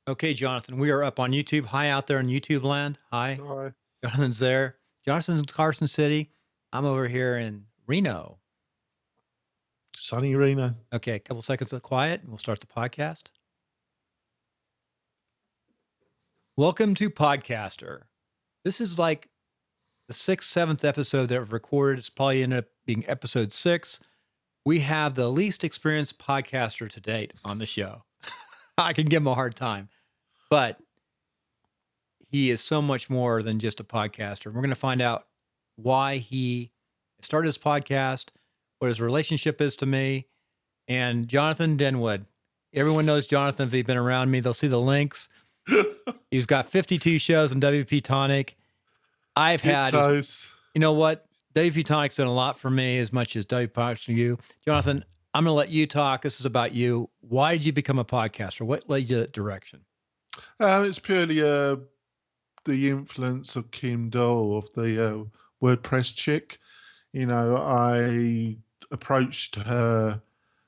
Okay, Jonathan, we are up on YouTube. Hi out there in YouTube land. Hi. Hi. Jonathan's there. Jonathan's in Carson City. I'm over here in Reno. Sunny Reno. Okay, a couple seconds of quiet and we'll start the podcast. Welcome to Podcaster. This is like the sixth, seventh episode that I've recorded. It's probably ended up being episode 6. We have the least experienced podcaster to date on the show. I can give him a hard time, but he is so much more than just a podcaster. We're going to find out why he started his podcast, what his relationship is to me, and Jonathan Denwood. Everyone knows Jonathan if they've been around me. They'll see the links. He's got 52 shows on WP-Tonic. I've had close. You know what? WP-Tonic's done a lot for me as much as WP-Tonic's for you. Jonathan, I'm going to let you talk. This is about you. Why did you become a podcaster? What led you that direction? It's purely the influence of Kim Doll, of the WordPress chick. I approached her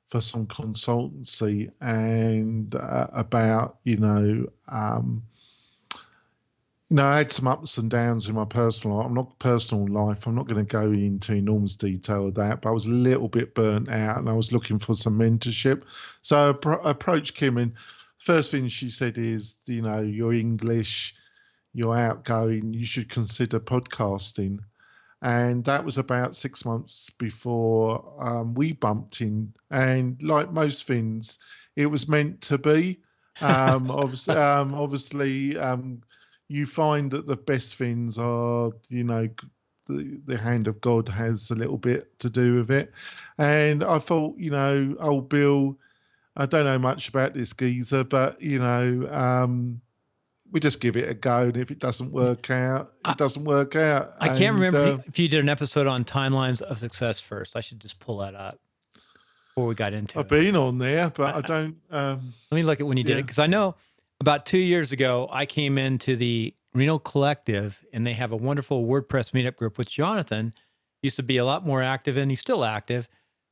for some consultancy and about, I had some ups and downs in my personal life. I'm not going to go into enormous detail of that, but I was a little bit burnt out and I was looking for some mentorship. So I approached Kim, and first thing she said is, you're English, you're outgoing, you should consider podcasting. And that was about 6 months before we bumped in. And like most things, it was meant to be. Obviously, you find that the best things are, the hand of God has a little bit to do with it. And I thought, old Bill, I don't know much about this geezer, but, we just give it a go. And if it doesn't work out, it doesn't work out. I can't remember if you did an episode on timelines of success first. I should just pull that up before we got into I've it. been on there, but I don't. Let me look at when you did it, because I know about 2 years ago, I came into the Reno Collective, and they have a wonderful WordPress meetup group, which Jonathan used to be a lot more active in. He's still active,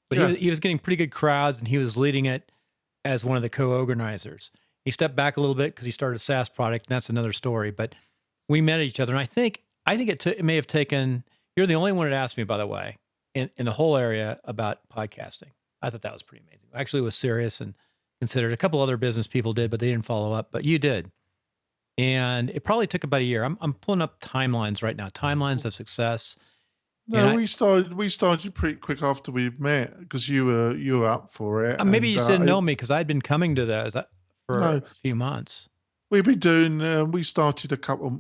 but he was getting pretty good crowds, and he was leading it as one of the co-organizers. He stepped back a little bit because he started a SaaS product, and that's another story. But we met each other, and I think it may have taken. You're the only one that asked me, by the way, in the whole area about podcasting. I thought that was pretty amazing. Actually, it was serious and considered. A couple other business people did, but they didn't follow up. But you did, and it probably took about a year. I'm pulling up timelines right now. Timelines of success. No, we started pretty quick after we met because you were up for it. Maybe you just didn't know me because I'd been coming to those for a few months. We've been doing. We started a couple.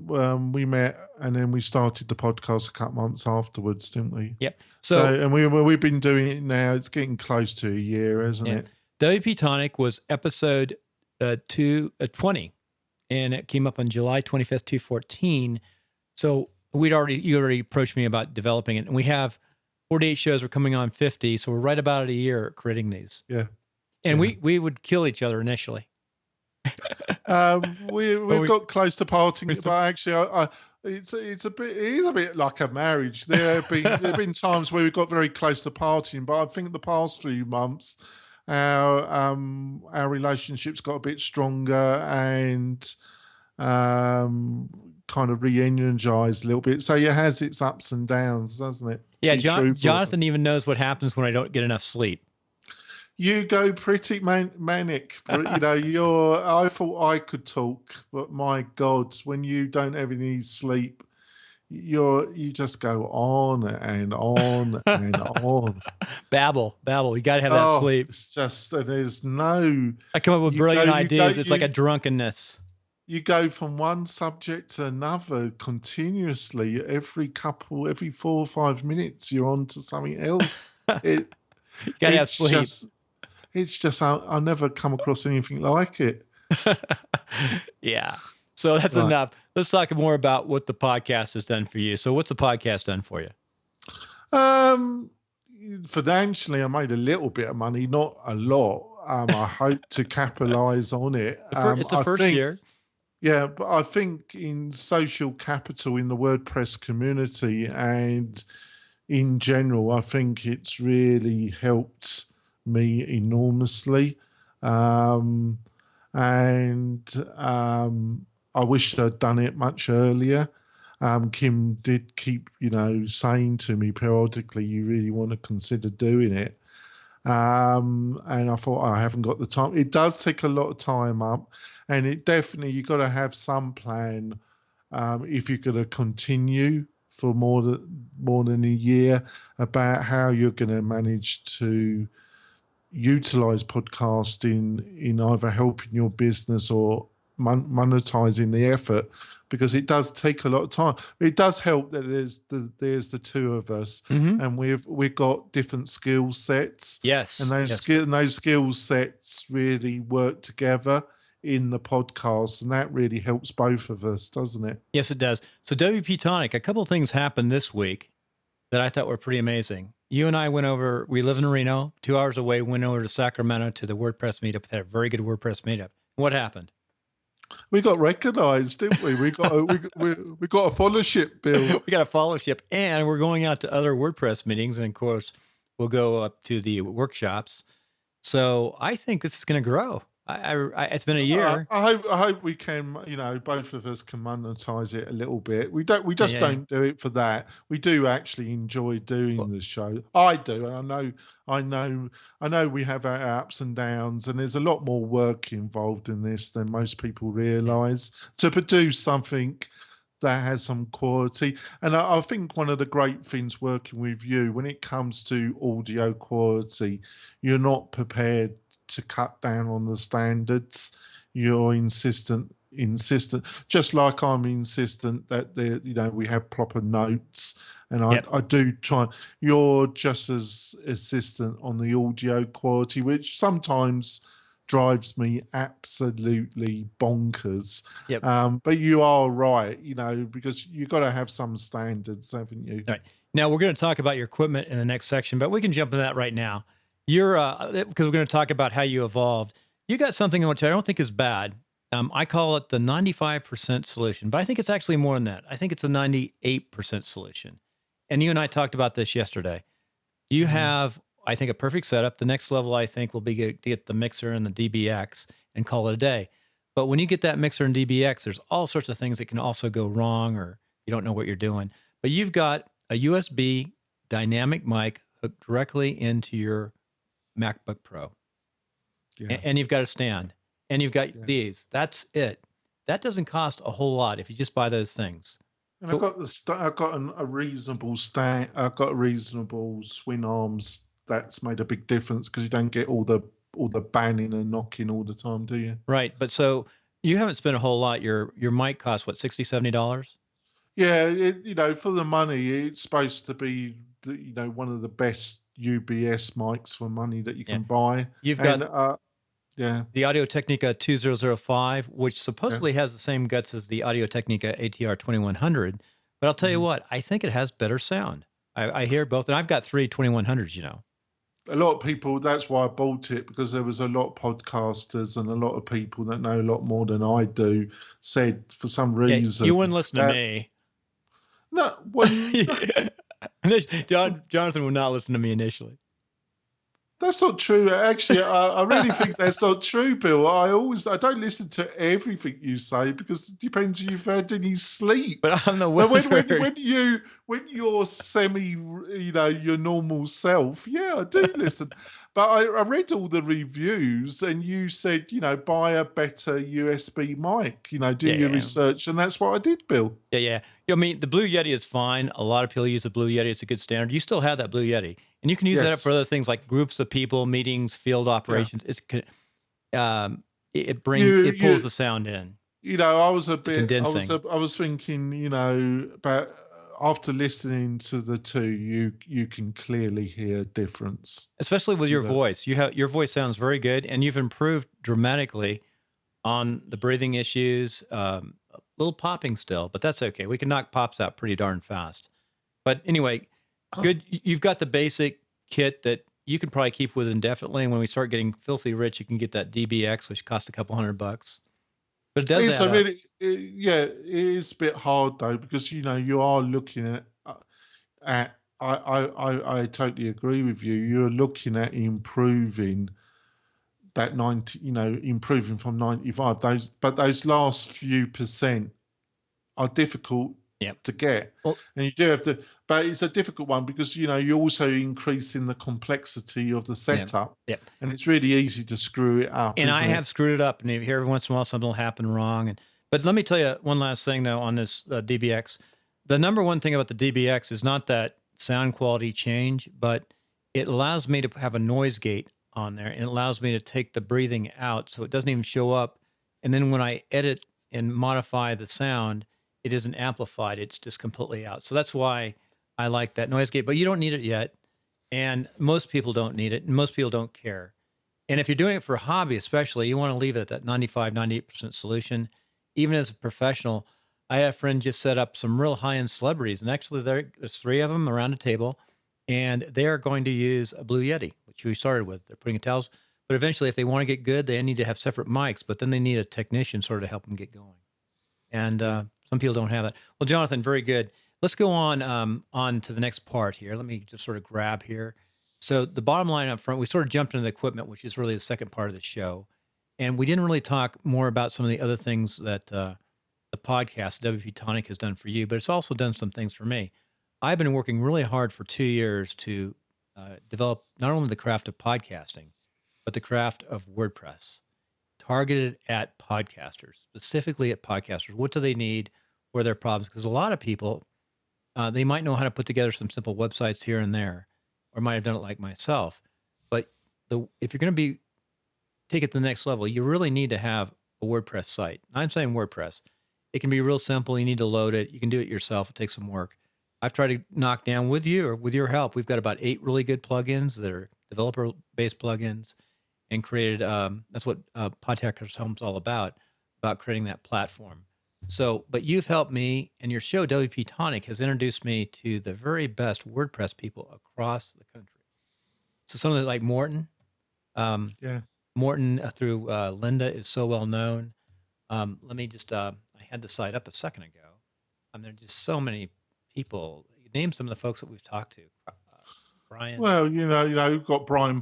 We met, and then we started the podcast a couple months afterwards, didn't we? Yep. And we've been doing it now. It's getting close to a year, isn't it? WP-Tonic was episode 20, and it came up on July 25th, 2014. So you already approached me about developing it, and we have 48 shows. We're coming on 50, so we're right about a year creating these. Yeah. And we would kill each other initially. We've got close to parting, but actually, it is a bit like a marriage. There have been times where we've got very close to parting, but I think the past few months, our relationship's got a bit stronger and kind of re-energized a little bit. So it has its ups and downs, doesn't it? Yeah, Jonathan even knows what happens when I don't get enough sleep. You go pretty manic. I thought I could talk, but my God, when you don't have any sleep, you just go on and on and on. Babble. You got to have that sleep. It's just there's no. I come up with brilliant ideas. It's like a drunkenness. You go from one subject to another continuously. Every 4 or 5 minutes, you're on to something else. You got to have sleep. It's just I never come across anything like it. Yeah. So that's enough. Let's talk more about what the podcast has done for you. So what's the podcast done for you? Financially, I made a little bit of money, not a lot. I hope to capitalize on it. It's the first year. Yeah, but I think in social capital in the WordPress community and in general, I think it's really helped me enormously. and I wish I'd done it much earlier. Kim did keep, saying to me periodically, "You really want to consider doing it." And I thought, I haven't got the time. It does take a lot of time up, and it definitely, you got to have some plan if you're going to continue for more than a year, about how you're going to manage to utilize podcasting in either helping your business or monetizing the effort, because it does take a lot of time. It does help that there's the two of us, Mm-hmm. and we've got different skill sets, and Yes. Yes. those skill sets really work together in the podcast, and that really helps both of us, doesn't it? Yes, it does. So WP-Tonic, a couple of things happened this week that I thought were pretty amazing. You and I went over, we live in Reno, 2 hours away, went over to Sacramento to the WordPress meetup, had a very good WordPress meetup. What happened? We got recognized, didn't we? We got a fellowship, Bill. We got a fellowship, and we're going out to other WordPress meetings. And of course, we'll go up to the workshops. So I think this is going to grow. It's been a year. I hope we can, both of us can monetize it a little bit. We Yeah, just yeah, yeah. don't do it for that. We do actually enjoy doing Well, the show. I do, and I know we have our ups and downs, and there's a lot more work involved in this than most people yeah. realize to produce something that has some quality. And I think one of the great things working with you, when it comes to audio quality, you're not prepared to cut down on the standards. You're insistent, just like I'm insistent that we have proper notes. And I, Yep. I do try. You're just as insistent on the audio quality, which sometimes drives me absolutely bonkers. Yep. But you are right, because you've got to have some standards, haven't you? All right. Now we're going to talk about your equipment in the next section, but we can jump into that right now. You're because we're going to talk about how you evolved. You got something which I don't think is bad. I call it the 95% solution, but I think it's actually more than that. I think it's a 98% solution. And you and I talked about this yesterday. You Mhm. have, I think, a perfect setup. The next level, I think, will be to get the mixer and the DBX and call it a day. But when you get that mixer and DBX, there's all sorts of things that can also go wrong, or you don't know what you're doing. But you've got a USB dynamic mic hooked directly into your MacBook Pro, Yeah, and you've got a stand, and you've got yeah. these. That's it. That doesn't cost a whole lot if you just buy those things. And I So got I got a reasonable stand. I got a reasonable swing arms. That's made a big difference, because you don't get all the banging and knocking all the time, do you? right, but so you haven't spent a whole lot. Your mic costs what, $60, $70? Yeah, for the money, it's supposed to be, one of the best UBS mics for money that you Yeah. can buy. You've And got yeah, the Audio Technica 2005, which yeah. supposedly has the same guts as the Audio Technica ATR 2100. But I'll tell you Mhm. what, I think it has better sound. I hear both, and I've got three 2100s, you know. A lot of people, that's why I bought it, because there was a lot of podcasters and a lot of people that know a lot more than I do, said for some Yeah, reason you wouldn't listen to that me. no, when Jonathan would not listen to me initially. that's not true. Actually, I really think that's not true, Bill. I don't listen to everything you say, because it depends if you've had any sleep. But I'm the But when when wizard. when you when you're your normal self, yeah, I do listen. But I read all the reviews, and you said, buy a better USB mic. Do Yeah, your yeah. research, and that's what I did, Bill. Yeah, yeah. I mean, the Blue Yeti is fine. A lot of people use the Blue Yeti. It's a good standard. You still have that Blue Yeti, and you can use that for Yes, other things like groups of people, meetings, field yeah. operations. You It pulls you the sound in. I was a It's bit, condensing. I was thinking, about, after listening to the two, you can clearly hear a difference Especially with to your the. voice. Your voice sounds very good, and you've improved dramatically on the breathing issues. A little popping still, but that's okay. We can knock pops out pretty darn fast. But anyway, good. You've got the basic kit that you can probably keep with indefinitely. And when we start getting filthy rich, you can get that DBX, which costs a couple $100, but it does It's add a up. really, yeah, it is a bit hard though, because you are looking at. I totally agree with you. You're looking at improving that 90, improving from 95. Those last few percent are difficult Yeah. to get. Well, And you do have to, but it's a difficult one because, you're also increasing the complexity of the yeah. setup, Yeah. and it's really easy to screw it up, And I isn't it? have screwed it up, and you hear every once in a while something will happen wrong. But let me tell you one last thing though on this DBX. The number one thing about the DBX is not that sound quality change, but it allows me to have a noise gate on there, and it allows me to take the breathing out, so it doesn't even show up. And then when I edit and modify the sound, it isn't amplified; it's just completely out. So that's why I like that noise gate. But you don't need it yet, and most people don't need it, and most people don't care. And if you're doing it for a hobby, especially, you want to leave it at that 95, 98% solution. Even as a professional, I had a friend just set up some real high end celebrities, and actually, there's three of them around a table, and they are going to use a Blue Yeti, which we started with. They're putting in towels, but eventually, if they want to get good, they need to have separate mics, but then they need a technician sort of to help them get going. And some people don't have that. Well, Jonathan, very good. Let's go on to the next part here. Let me just sort of grab here. So the bottom line up front, we sort of jumped into the equipment, which is really the second part of the show, and we didn't really talk more about some of the other things that the podcast WP-Tonic has done for you, but it's also done some things for me. I've been working really hard for 2 years to develop not only the craft of podcasting, but the craft of WordPress targeted at podcasters, specifically at podcasters. What do they need? What are their problems? Because a lot of people, they might know how to put together some simple websites here and there, or might have done it like myself. But if you're going to take it to the next level, you really need to have a WordPress site. I'm saying WordPress. It can be real simple. You need to load it. You can do it yourself. It takes some work. I've tried to knock down with you or with your help. We've got about 8 really good plugins that are developer-based plugins, and created. That's what Podcasters Home's all about creating that platform. So, but you've helped me, and your show WP Tonic has introduced me to the very best WordPress people across the country. So, something like Morton, um, Yeah. Morton through Linda is so well known. Let me just, I had the site up a second ago. There are just so many people. Name some of the folks that we've talked to. Brian. Well, we've got Brian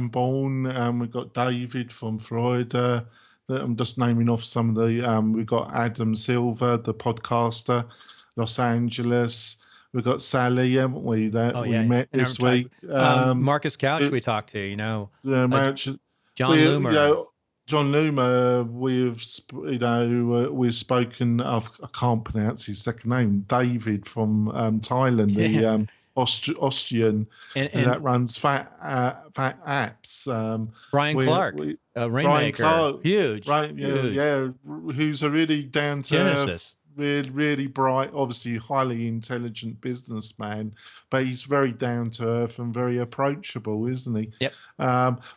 Bourne, we've got David from Freud. I'm just naming off some of the. We've got Adam Silver, the podcaster, Los Angeles. We've got Sally, haven't we? That Oh we yeah, met and this week. Marcus Couch it- we talked to. we, John Loomer. John Loomer. We've spoken. I can't pronounce his second name. David from Thailand. Yeah. The Austrian and that runs Fat Apps. Brian Clark, Brian Rainmaker, Clark, huge, right? huge. Yeah, who's a really down to Genesis. earth, really, really bright, obviously highly intelligent businessman, but he's very down to earth and very approachable, isn't he? Yep.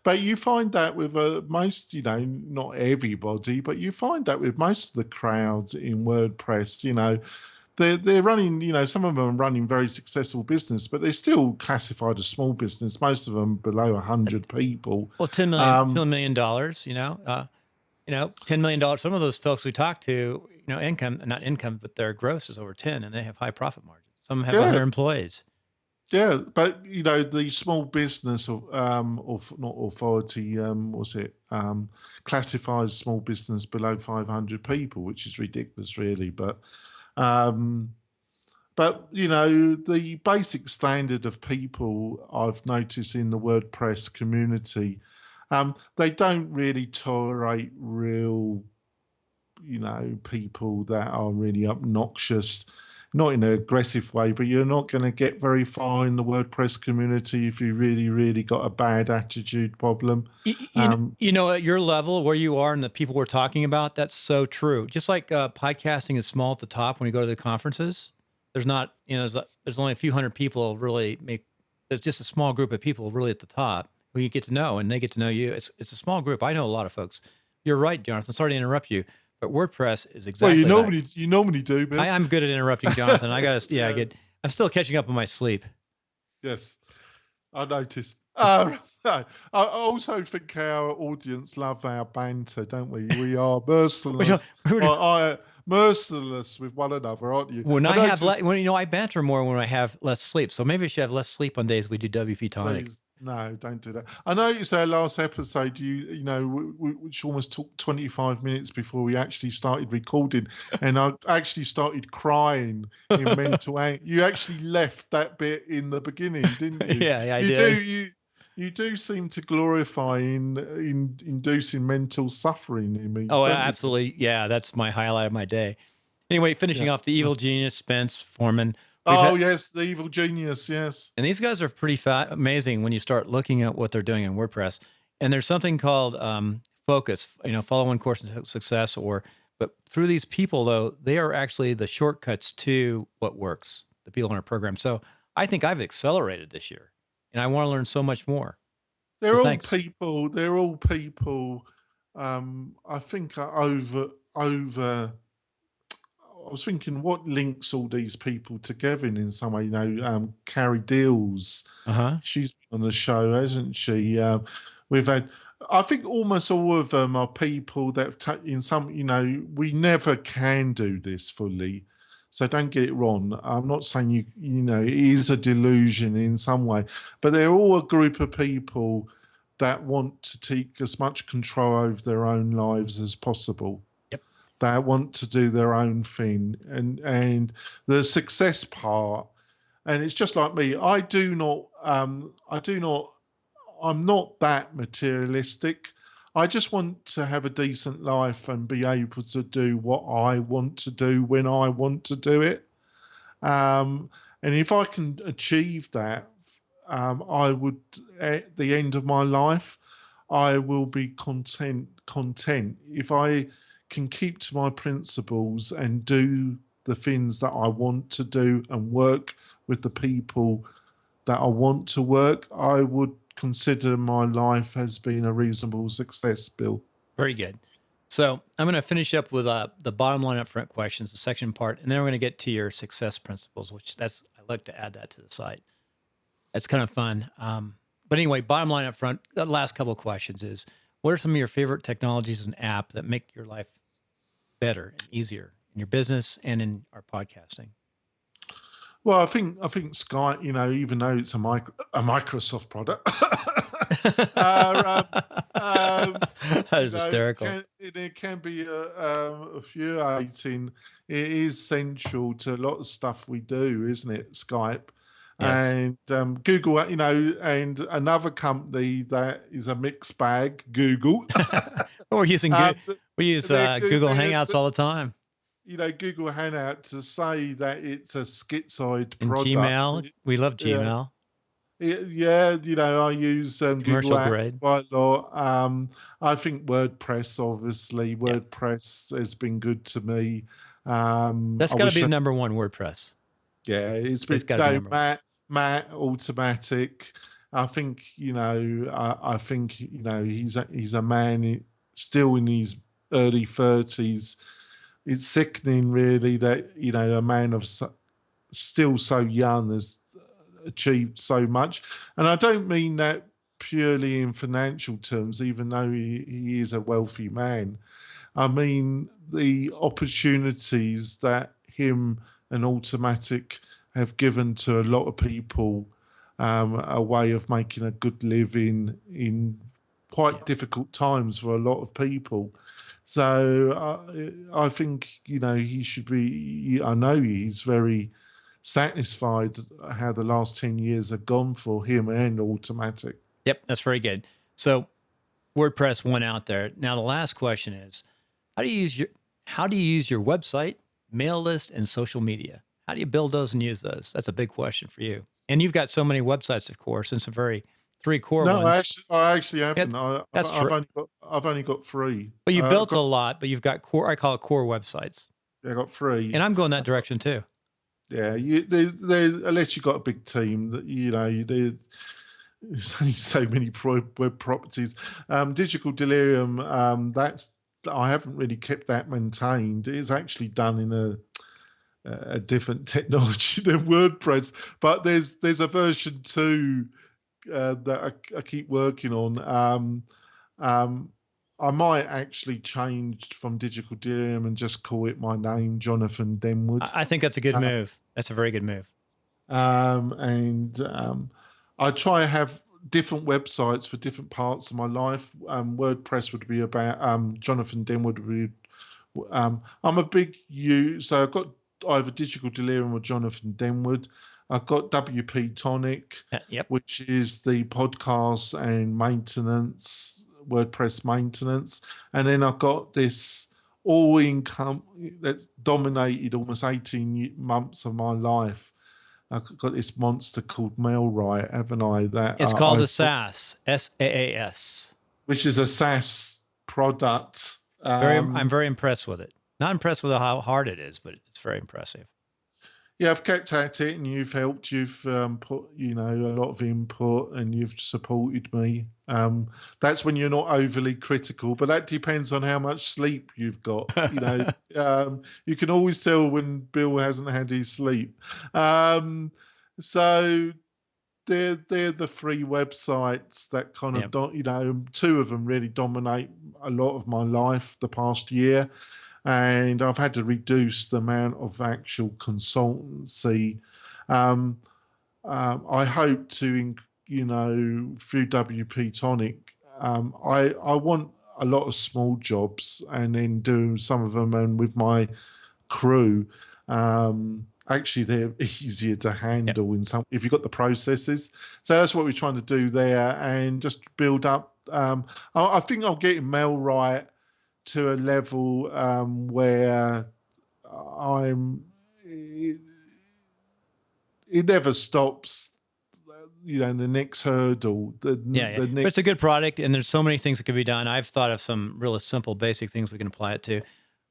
But you find that with most, not everybody, but you find that with most of the crowds in WordPress, they're running, some of them are running very successful business, but they're still classified as small business. Most of them below 100 people. Well, $10 million, $10 million. Some of those folks we talked to, not income, but their gross is over 10, and they have high profit margins. Some have 100 employees. Yeah, but the small business not authority, classifies small business below 500 people, which is ridiculous, really. But the basic standard of people I've noticed in the WordPress community, they don't really tolerate real, people that are really obnoxious. Not in an aggressive way, but you're not going to get very far in the WordPress community if you really, really got a bad attitude problem. At your level, where you are and the people we're talking about, that's so true. Just like podcasting is small at the top when you go to the conferences, there's not, there's only a few hundred people really there's just a small group of people really at the top who you get to know, and they get to know you. It's a small group. I know a lot of folks. You're right, Jonathan. Sorry to interrupt you. But WordPress is exactly. Well, you normally do, man. I'm good at interrupting, Jonathan. I'm still catching up on my sleep. Yes, I noticed. I also think our audience love our banter, don't we? We are merciless. Merciless with one another, aren't you? I banter more when I have less sleep. So maybe I should have less sleep on days we do WP Tonic. No, don't do that. I noticed our last episode, which almost took 25 minutes before we actually started recording, and I actually started crying in mental anguish. You actually left that bit in the beginning, didn't you? Yeah, I You did. do. You do seem to glorify in inducing mental suffering in me, Oh, don't you? absolutely. Yeah, that's my highlight of my day. Anyway, finishing Yeah. off the evil genius, Spence, Foreman. We've Oh had, yes, the evil genius. Yes. and these guys are pretty amazing when you start looking at what they're doing in WordPress. And there's something called focus, follow one course into success. But through these people, though, they are actually the shortcuts to what works, the people in our program. So I think I've accelerated this year, and I want to learn so much more. So They're all thanks. people. They're all people. I think are over. I was thinking, what links all these people together in some way? Carrie Deals. Uh huh. She's been on the show, hasn't she? We've had. I think almost all of them are people that have taken some. We never can do this fully. So don't get it wrong. I'm not saying it is a delusion in some way, but they're all a group of people that want to take as much control over their own lives as possible. Yep. That want to do their own thing, and the success part. And it's just like me. I'm not that materialistic. I just want to have a decent life and be able to do what I want to do when I want to do it. Um, and if I can achieve that, I would, at the end of my life, I will be content. If I can keep to my principles and do the things that I want to do and work with the people that I want to work, I would consider my life has been a reasonable success, Bill. Very good. So I'm going to finish up with the bottom line upfront questions, the section part, and then we're going to get to your success principles, which I like to add that to the site. That's kind of fun. But anyway, bottom line up front, the last couple of questions is, what are some of your favorite technologies and app that make your life better and easier in your business and in our podcasting? Well, I think Skype, even though it's a Microsoft product, That is hysterical. it can be infuriating. It is central to a lot of stuff we do, isn't it? Skype. Yes. And Google, and another company that is a mixed bag, Google. We're using we use Google Hangouts all the time. Google Hangout to say that it's a schizoid And product. Gmail, we love Gmail. Yeah, I use Commercial Google grade. Apps quite a lot. I think WordPress, obviously, WordPress has been good to me. That's got to be number one, WordPress. Yeah, it's got to be number one. Matt Automatic. I think I think he's a man still in his early 30s. It's sickening, really, that a man of still so young has achieved so much. And I don't mean that purely in financial terms, even though he is a wealthy man. I mean the opportunities that him and Automatic have given to a lot of people, a way of making a good living in quite difficult times for a lot of people. So I think he should be. I know he's very satisfied how the last 10 years have gone for him and Automatic. Yep, that's very good. So WordPress went out there. Now the last question is, how do you use your website, mail list, and social media? How do you build those and use those? That's a big question for you. And you've got so many websites, of course, and some three core ones. No, I actually haven't. That's true. I've only got 3. But you built a lot, but you've got core. I call it core websites. I got 3, and I'm going that direction too. Yeah, unless you've got a big team, that there's only so many web properties. Digital Delirium, I haven't really kept that maintained. It's actually done in a different technology than WordPress, but there's a version 2 that I keep working on. I might actually change from Digital Delirium and just call it my name, Jonathan Denwood. I think that's a good move. That's a very good move. I try to have different websites for different parts of my life. WordPress would be about Jonathan Denwood would be. I'm a big so I've got either Digital Delirium or Jonathan Denwood. I've got WP-Tonic, Yep. which is the podcast and maintenance, WordPress maintenance. And then I've got this all income that dominated almost 18 months of my life. I've got this monster called MailRite, haven't I? It's called a SaaS, SaaS. Which is a SaaS product. I'm very impressed with it. Not impressed with how hard it is, but it's very impressive. Yeah, I've kept at it, and you've helped. You've put, a lot of input, and you've supported me. That's when you're not overly critical, but that depends on how much sleep you've got. You can always tell when Bill hasn't had his sleep. So they're the three websites that kind of two of them really dominate a lot of my life the past year. And I've had to reduce the amount of actual consultancy. I hope to, through WP-Tonic, I want a lot of small jobs and then do some of them and with my crew. Actually, they're easier to handle if you've got the processes. So that's what we're trying to do there and just build up. I think I'll get MailRite to a level where it never stops. The next hurdle. But it's a good product, and there's so many things that can be done. I've thought of some really simple, basic things we can apply it to.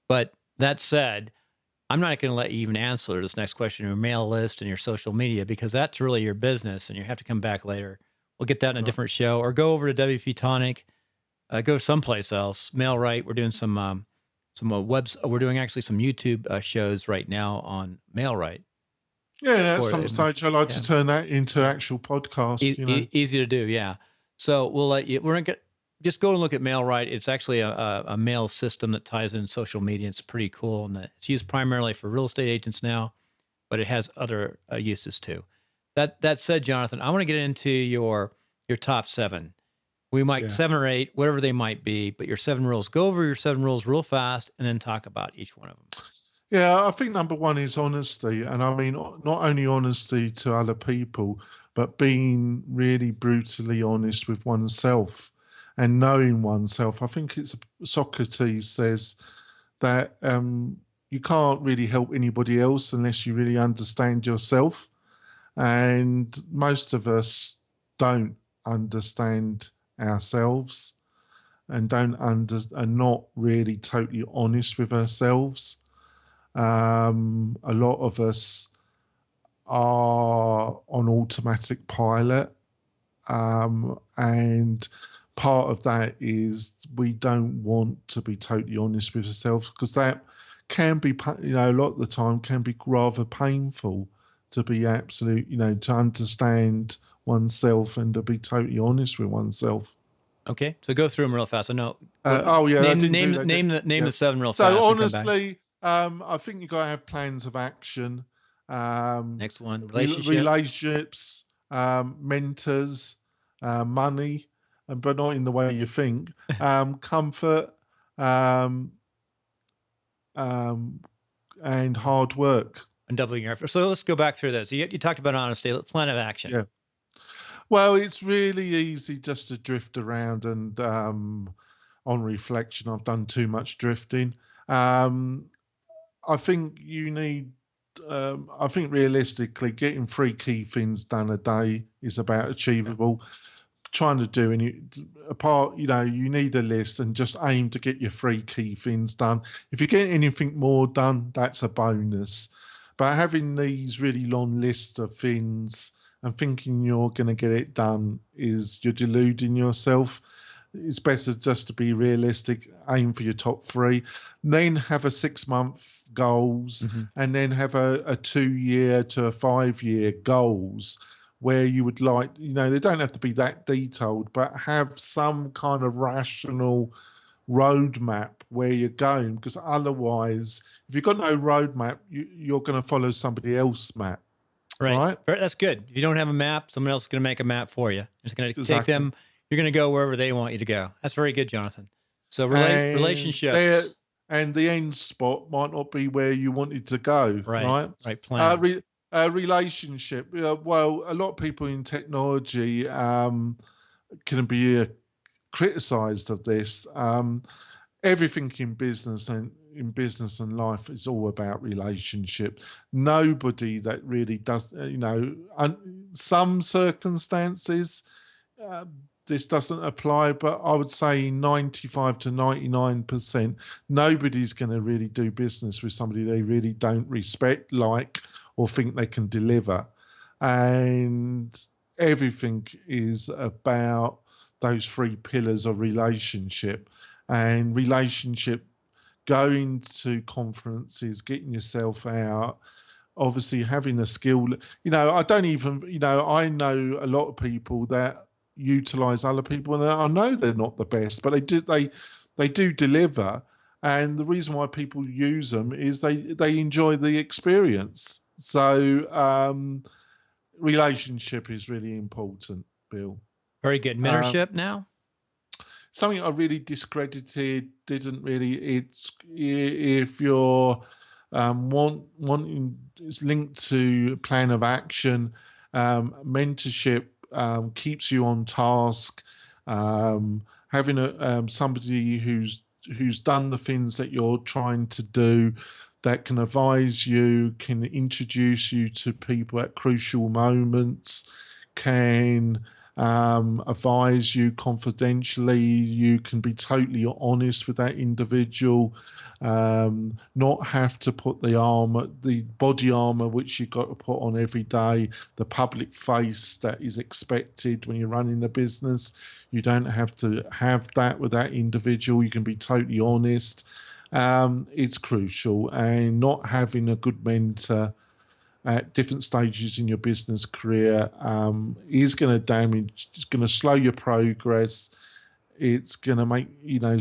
But that said, I'm not going to let you even answer this next question, your mail list and your social media, because that's really your business, and you have to come back later. We'll get that in a different show, or go over to WP-Tonic. Go someplace else. MailRite. We're doing some webs. We're doing actually some YouTube shows right now on MailRite. Yeah, at some stage I'd like to turn that into actual podcasts. Easy to do, yeah. So we'll let you. We're gonna just go and look at MailRite. It's actually a mail system that ties in social media. It's pretty cool, and it's used primarily for real estate agents now, but it has other uses too. That said, Jonathan, I want to get into your top 7. We might 7 or 8, whatever they might be, but your 7 rules. Go over your 7 rules real fast and then talk about each one of them. Yeah, I think number 1 is honesty. And I mean, not only honesty to other people, but being really brutally honest with oneself and knowing oneself. I think it's Socrates says that you can't really help anybody else unless you really understand yourself. And most of us don't understand ourselves and are not really totally honest with ourselves. A lot of us are on automatic pilot, and part of that is we don't want to be totally honest with ourselves, because that can be, a lot of the time can be rather painful to be absolute, to understand oneself and to be totally honest with oneself. Okay, so go through them real fast. I know. Name the 7 real fast. So honestly, I think you got to have plans of action. Next one, relationships, mentors, money, but not in the way you think. Comfort, and hard work. And doubling your effort. So let's go back through those. You talked about honesty. Plan of action. Yeah. Well, it's really easy just to drift around, and on reflection, I've done too much drifting. I think you need, I think realistically, getting 3 key things done a day is about achievable. Trying to do any apart, you need a list and just aim to get your 3 key things done. If you get anything more done, that's a bonus. But having these really long lists of things and thinking you're going to get it done you're deluding yourself. It's better just to be realistic, aim for your top 3, then have a 6-month goals, and then have a 2-year to a 5-year goals where you would like, they don't have to be that detailed, but have some kind of rational roadmap where you're going, because otherwise, if you've got no roadmap, you're going to follow somebody else's map. Right. right? That's good. If you don't have a map, someone else is going to make a map for you. It's going to take Exactly. them. You're going to go wherever they want you to go. That's very good, Jonathan. So And there, relationships. and the end spot might not be where you wanted to go, Right. right? Right. Uh, Plan. re, relationship. Well, a lot of people in technology can be criticized of this. Everything in business and life is all about relationship. Nobody that really does, some circumstances uh, this doesn't apply, but I would say 95 to 99%, nobody's going to really do business with somebody they really don't respect, like, or think they can deliver. And everything is about those three pillars of relationship. And relationship, going to conferences, getting yourself out, obviously having a skill. I don't even, I know a lot of people that utilize other people, and I know they're not the best, but they do deliver. And the reason why people use them is they enjoy the experience. So relationship is really important, Bill. Very good. Um, Mentorship now. Something I really discredited, didn't really. It's if you're wanting, it's linked to plan of action. Mentorship keeps you on task. Having somebody who's done the things that you're trying to do, that can advise you, can introduce you to people at crucial moments, can advise you confidentially. You can be totally honest with that individual, not have to put the body armor which you've got to put on every day, the public face that is expected when you're running the business. You don't have to have that with that individual. You can be totally honest. It's crucial, and not having a good mentor at different stages in your business career is going to damage, it's going to slow your progress. It's going to make,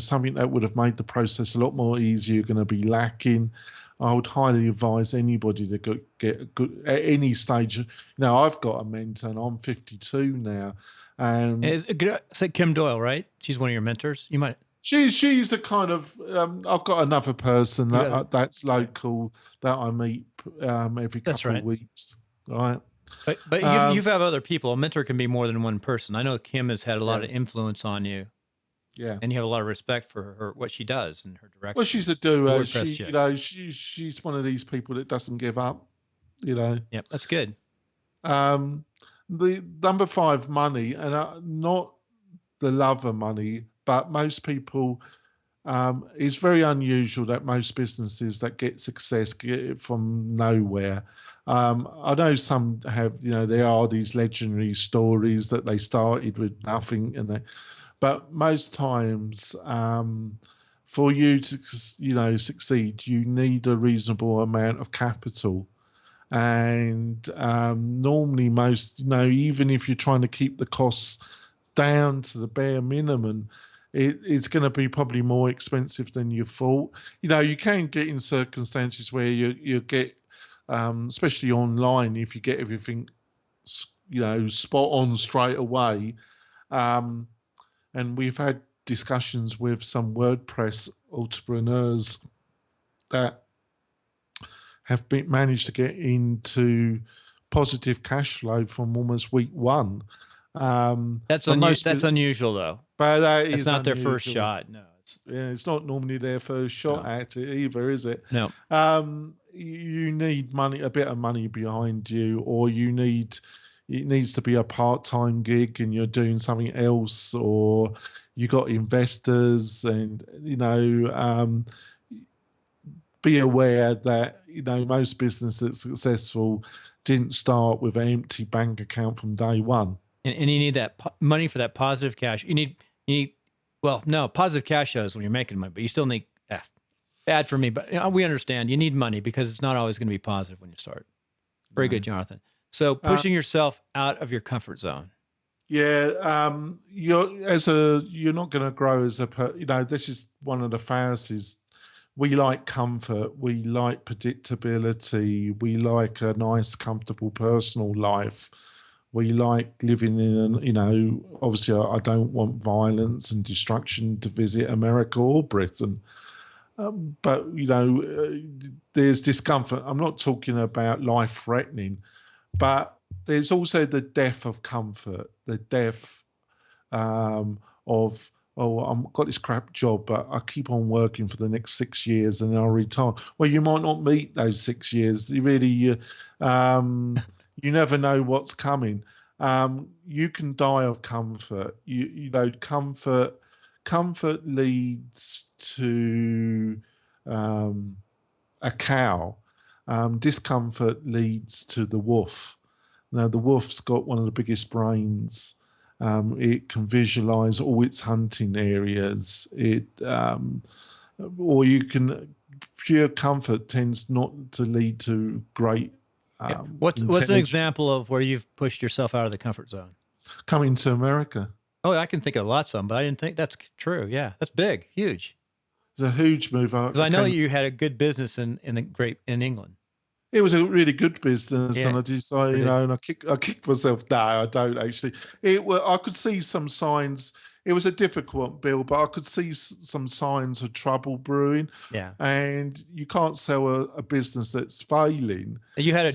something that would have made the process a lot more easier, going to be lacking. I would highly advise anybody to get a good, at any stage. I've got a mentor and I'm 52 now. And Is say Kim Doyle, right? She's one of your mentors. You might. she's a kind of, I've got another person You got. that's Okay. local that I meet every That's couple of right. weeks, right? But you've Um, have other people. A mentor can be more than one person. I know Kim has had a lot yeah, of influence on you, yeah. and you have a lot of respect for her what she does and her Well, direction. she's a The doer. WordPress chick. She's one of these people that doesn't give up. You know, Yep, that's good. um, the number five, money, and not the love of money, but most people. It's very unusual that most businesses that get success get it from nowhere. I know some have, there are these legendary stories that they started with nothing, but most times, for you to, succeed, you need a reasonable amount of capital. And normally, most, even if you're trying to keep the costs down to the bare minimum, it's going to be probably more expensive than you thought. You can get in circumstances where you get, especially online, if you get everything, spot on straight away. Um, and we've had discussions with some WordPress entrepreneurs that have managed to get into positive cash flow from almost week one. But That's unusual though. but that That's is not their first unusual. shot. No, it's Yeah, it's not normally their first shot no, at it either, is it? no. You need money, a bit of money behind you, or it needs to be a part-time gig and you're doing something else, or you got investors, and be aware that most businesses successful didn't start with an empty bank account from day one. And you need that money for that positive cash. You need. Well, no, positive cash shows when you're making money, but you still need. Bad for me, but we understand. You need money because it's not always going to be positive when you start. Very good, No. Jonathan. So Uh, pushing yourself out of your comfort zone. yeah, you're not going to grow as this is one of the fallacies we like comfort, we like predictability, we like a nice, comfortable personal life. We like living in an, obviously I don't want violence and destruction to visit America or Britain. But, there's discomfort. I'm not talking about life threatening, but there's also the death of comfort, the death of, oh, I've got this crap job, but I keep on working for the next 6 years and I'll retire. Well, you might not meet those 6 years. You never know what's coming. You can die of comfort. Comfort leads to a cow. Discomfort leads to the wolf. Now, the wolf's got one of the biggest brains. It can visualize all its hunting areas. Pure comfort tends not to lead to great. What's an example of where you've pushed yourself out of the comfort zone? Coming to America. Oh, I can think of lots of them, but I didn't think that's true. Yeah, that's big, huge. It's a huge move. Because I know you had a good business in England. It was a really good business, Yeah. and I decided, and I kicked myself. No, I don't actually. I could see some signs. It was a difficult build, but I could see some signs of trouble brewing. Yeah. And you can't sell a business that's failing. You had a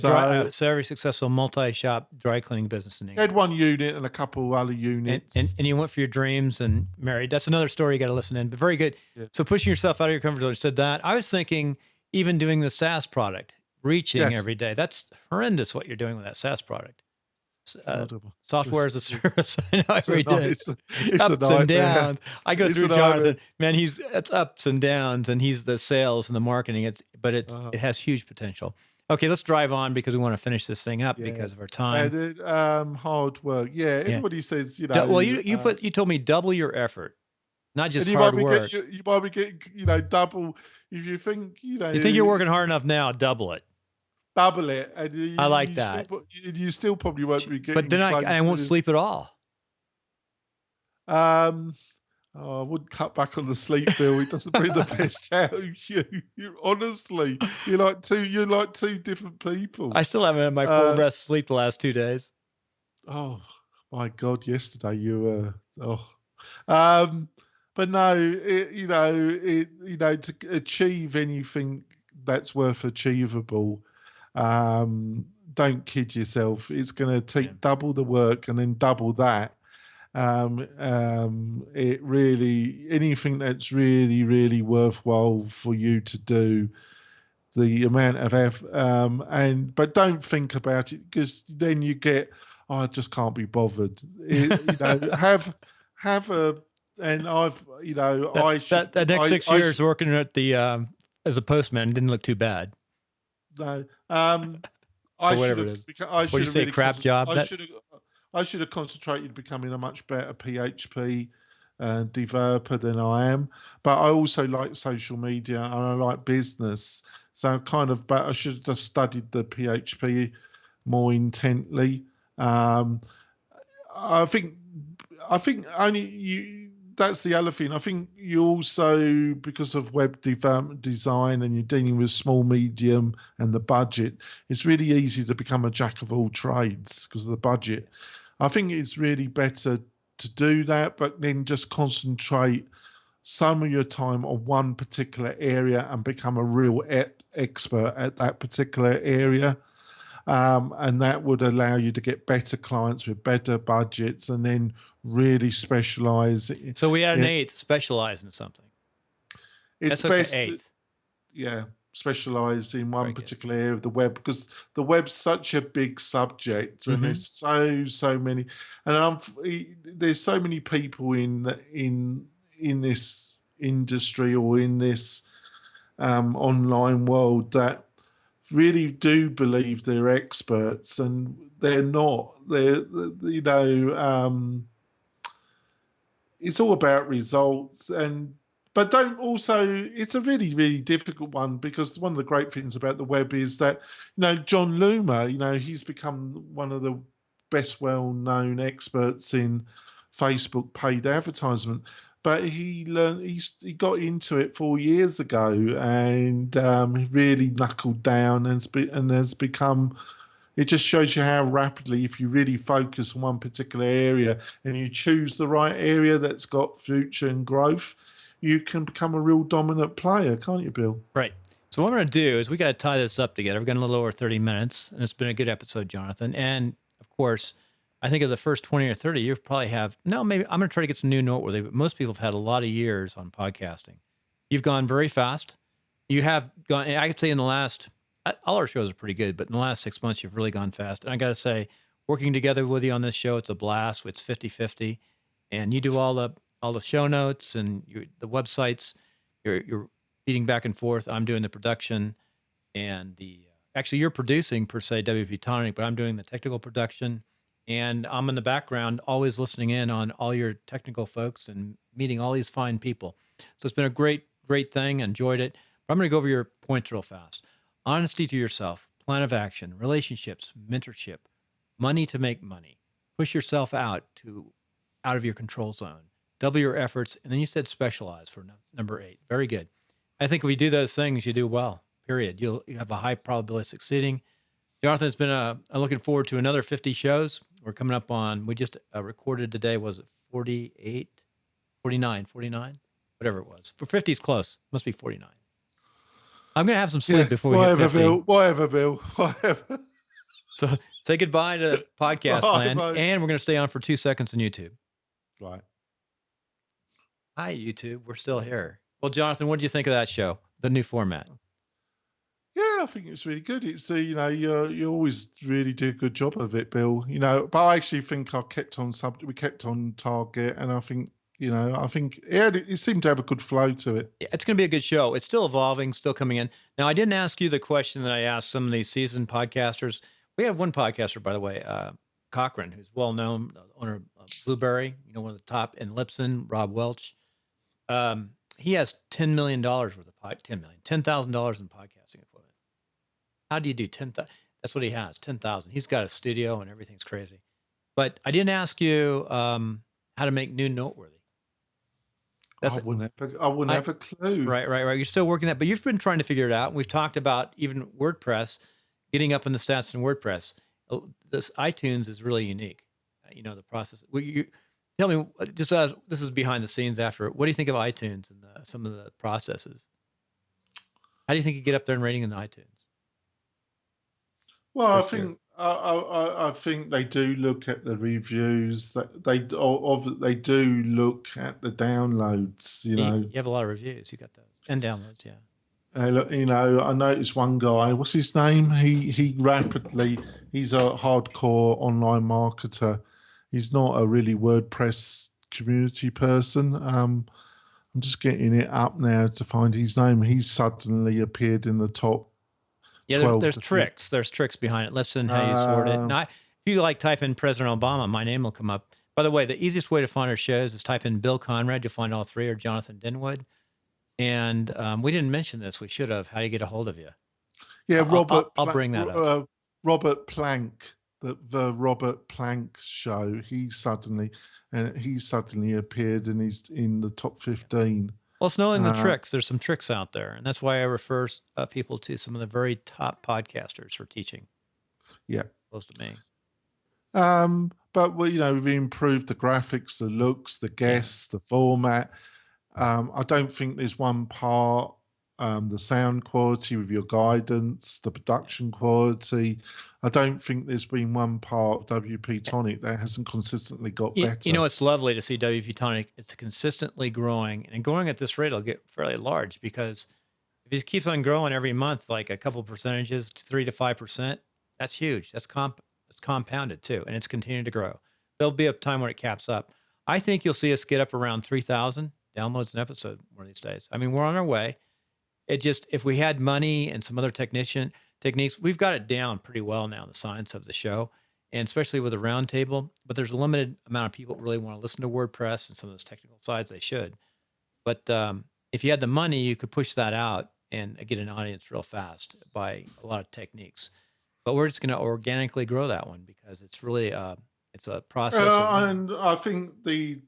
very successful multi-shop dry cleaning business in England. I had one unit and a couple of other units. And you went for your dreams and married. That's another story you got to listen in, but very good. Yeah. So pushing yourself out of your comfort zone, you said that. I was thinking even doing the SaaS product, reaching every day. That's horrendous what you're doing with that SaaS product. Software as a service. I know every day. It's ups and downs. I go through Jonathan. Man, it's ups and downs, and he's the sales and the marketing. It has huge potential. Okay, let's drive on because we want to finish this thing up because of our time. Hard work. Yeah, everybody says Well, you told me double your effort, not just hard work. You might be getting double if you think You think you're working hard enough now? Double it. Double it, and I like that. You still probably won't be getting. But then I won't sleep at all. I wouldn't cut back on the sleep, Bill. It doesn't bring the best out of you. Honestly, you're like two different people. I still haven't had my full breath sleep the last 2 days. Oh my God! Yesterday you were. But no, to achieve anything that's worth achievable. Don't kid yourself. It's going to take double the work and then double that. It really, anything that's really, really worthwhile for you to do, the amount of effort, but don't think about it because then you get, I just can't be bothered. Have a, and I've, that next 6 years working at the, as a postman didn't look too bad. No, whatever it is. What do you say, crap job? I should have concentrated becoming a much better PHP developer than I am. But I also like social media and I like business. So but I should have just studied the PHP more intently. I think only that's the other thing. I think you also, because of web design and you're dealing with small, medium and the budget, it's really easy to become a jack of all trades because of the budget. I think it's really better to do that, but then just concentrate some of your time on one particular area and become a real expert at that particular area. And that would allow you to get better clients with better budgets and then really specialize. So we had an 8, specialize in something. It's best. 8. Yeah, specialize in one particular area of the web because the web's such a big subject and there's so many. And there's so many people in this industry or in this online world that really do believe they're experts and they're not. It's all about results but don't also, it's a really, really difficult one because one of the great things about the web is that, John Loomer, he's become one of the best well-known experts in Facebook paid advertisement. but he learned he got into it 4 years ago, and he really knuckled down and has become. It just shows you how rapidly, if you really focus on one particular area and you choose the right area that's got future and growth, you can become a real dominant player, can't you, Bill? Right. So what I'm going to do is we got to tie this up together. We've got a little over 30 minutes, and it's been a good episode, Jonathan. And of course, I think of the first 20 or 30, you probably have, no, maybe I'm going to try to get some new noteworthy, but most people have had a lot of years on podcasting. You've gone very fast. You have gone, I could say in the last, all our shows are pretty good, but in the last 6 months, you've really gone fast. And I got to say, working together with you on this show, it's a blast. It's 50-50. And you do all the show notes and the websites. You're feeding back and forth. I'm doing the production and actually you're producing per se WP-Tonic, but I'm doing the technical production and I'm in the background always listening in on all your technical folks and meeting all these fine people. So it's been a great thing. Enjoyed it. But I'm going to go over your points real fast. Honesty to yourself, plan of action, relationships, mentorship, money to make money, push yourself out of your control zone, double your efforts. And then you said specialize for number 8. Very good. I think if we do those things, you do well, period. You have a high probability of succeeding. Jonathan, it's been I'm looking forward to another 50 shows. We're coming up on, we just recorded today, was it 48, 49, whatever it was. For 50 is close. Must be 49. I'm going to have some sleep before we hit 50. Whatever, Bill. Whatever. So say goodbye to podcast land, and we're going to stay on for 2 seconds on YouTube. Right. Hi, YouTube. We're still here. Well, Jonathan, what did you think of that show, the new format? Yeah, I think it's really good. It's you always really do a good job of it, Bill. But I actually think we kept on target, and I think it seemed to have a good flow to it. Yeah, it's going to be a good show. It's still evolving, still coming in. Now, I didn't ask you the question that I asked some of these seasoned podcasters. We have one podcaster, by the way, Cochran, who's well known, owner of Blueberry, one of the top in Lipson, Rob Welch. He has $10 million worth of $10,000 in podcasting equipment. How do you do 10,000? That's what he has, 10,000. He's got a studio and everything's crazy. But I didn't ask you how to make new noteworthy. I wouldn't have a clue. Right. You're still working that, but you've been trying to figure it out. We've talked about even WordPress, getting up in the stats in WordPress. This iTunes is really unique. The process. Tell me, just as this is behind the scenes after, what do you think of iTunes and some of the processes? How do you think you get up there in rating in iTunes? Well, I think they do look at the reviews. They do look at the downloads. You have a lot of reviews. You got those and downloads, yeah. Look, I noticed one guy. What's his name? He's a hardcore online marketer. He's not a really WordPress community person. I'm just getting it up now to find his name. He's suddenly appeared in the top. Yeah, there's tricks. There's tricks behind it. Let's see how you sort it. Now, if you type in President Obama, my name will come up. By the way, the easiest way to find our shows is type in Bill Conrad. You'll find all three, or Jonathan Denwood. And we didn't mention this. We should have. How do you get a hold of you? Yeah, I'll bring that up. Robert Plank, the Robert Plank show. He suddenly appeared and he's in the top 15. Well, it's knowing the tricks. There's some tricks out there, and that's why I refer people to some of the very top podcasters for teaching. Yeah, close to me. But we've improved the graphics, the looks, the guests, the format. I don't think there's one part, the sound quality with your guidance, the production quality. I don't think there's been one part of WP-Tonic that hasn't consistently got better. It's lovely to see WP-Tonic. It's consistently growing, and growing at this rate, it'll get fairly large because if it keeps on growing every month, like a couple percentages, 3 to 5%, that's huge. That's compounded too, and it's continuing to grow. There'll be a time when it caps up. I think you'll see us get up around 3,000 downloads an episode one of these days. I mean, we're on our way. It just, if we had money and some other techniques, we've got it down pretty well now, the science of the show, and especially with a roundtable. But there's a limited amount of people who really want to listen to WordPress and some of those technical sides. They should. But if you had the money, you could push that out and get an audience real fast by a lot of techniques. But we're just going to organically grow that one because it's really it's a process. And I think the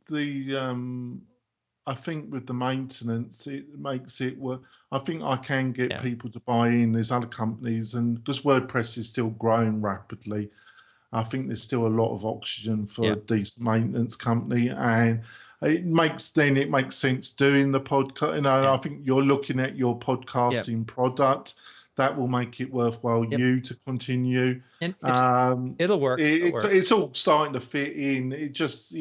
I think with the maintenance, it makes it work. I think I can get Yeah. people to buy in. There's other companies, and because WordPress is still growing rapidly, I think there's still a lot of oxygen for Yeah. a decent maintenance company, and it makes sense doing the podcast. You know, Yeah. I think you're looking at your Yep. podcasting product that will make it worthwhile Yep. you to continue. And Um, it'll work. It'll work. it's all starting to fit in. It just,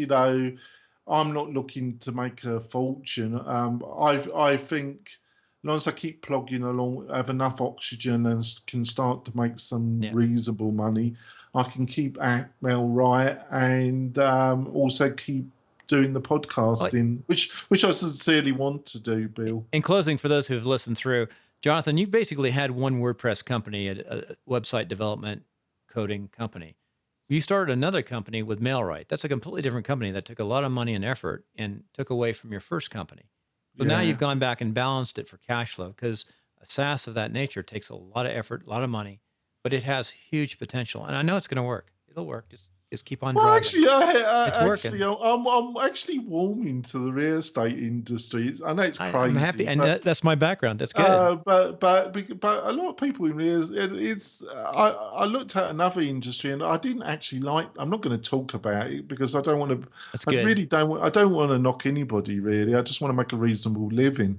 I'm not looking to make a fortune. I think as long as I keep plugging along, have enough oxygen, and can start to make some Yeah. reasonable money, I can keep Atmel right, and also keep doing the Well, podcasting, which I sincerely want to do, Bill. in closing, for those who've listened through, Jonathan, you basically had one WordPress company, a website development coding company. You started another company with MailRite. That's a completely different company that took a lot of money and effort and took away from your first company. So now Yeah. you've gone back and balanced it for cash flow, because a SaaS of that nature takes a lot of effort, a lot of money, but it has huge potential. And I know it's going to work. It'll work. Just keep on Well, driving. actually, It's working. I'm actually warming to the real estate industry. I know it's crazy. I'm happy, and but that's my background. That's good. but a lot of people in real it's I looked at another industry, and I didn't actually like. I'm not going to talk about it because I don't want to. That's I good. really don't. I don't want to knock anybody. Really, I just want to make a reasonable living.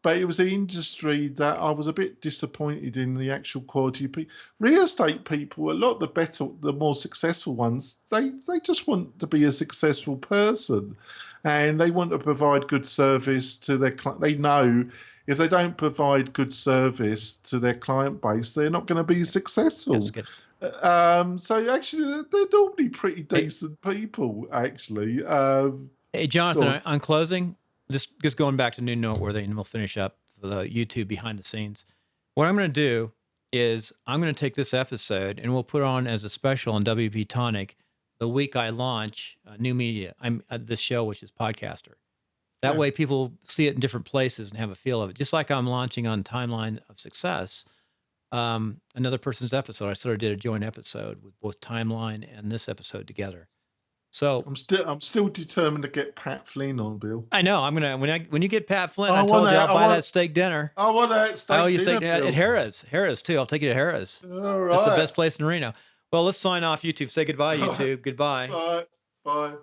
But it was an industry that I was a bit disappointed in the actual quality of people. Real estate people, a lot of the more successful ones, they just want to be a successful person, and they want to provide good service to their client. They know if they don't provide good service to their client base, they're not going to be successful. That's good. So actually, they're normally pretty decent people. Actually, Hey, Jonathan, on closing, just going back to New Noteworthy, and we'll finish up for the YouTube behind the scenes. What I'm going to do is I'm going to take this episode and we'll put it on as a special on WP-Tonic the week I launch new media. I'm this show, which is Podcaster. That way people see it in different places and have a feel of it. Just like I'm launching on Timeline of Success, another person's episode. I sort of did a joint episode with both Timeline and this episode together. So I'm still determined to get Pat Flynn on, Bill. I know I'm gonna when you get Pat Flynn, I told you I'll buy that steak dinner. I want that steak dinner. Oh, you steak dinner at Harrah's too. I'll take you to Harrah's. All right, that's the best place in Reno. Well, let's sign off YouTube. Say goodbye, YouTube. Goodbye. Bye. Bye.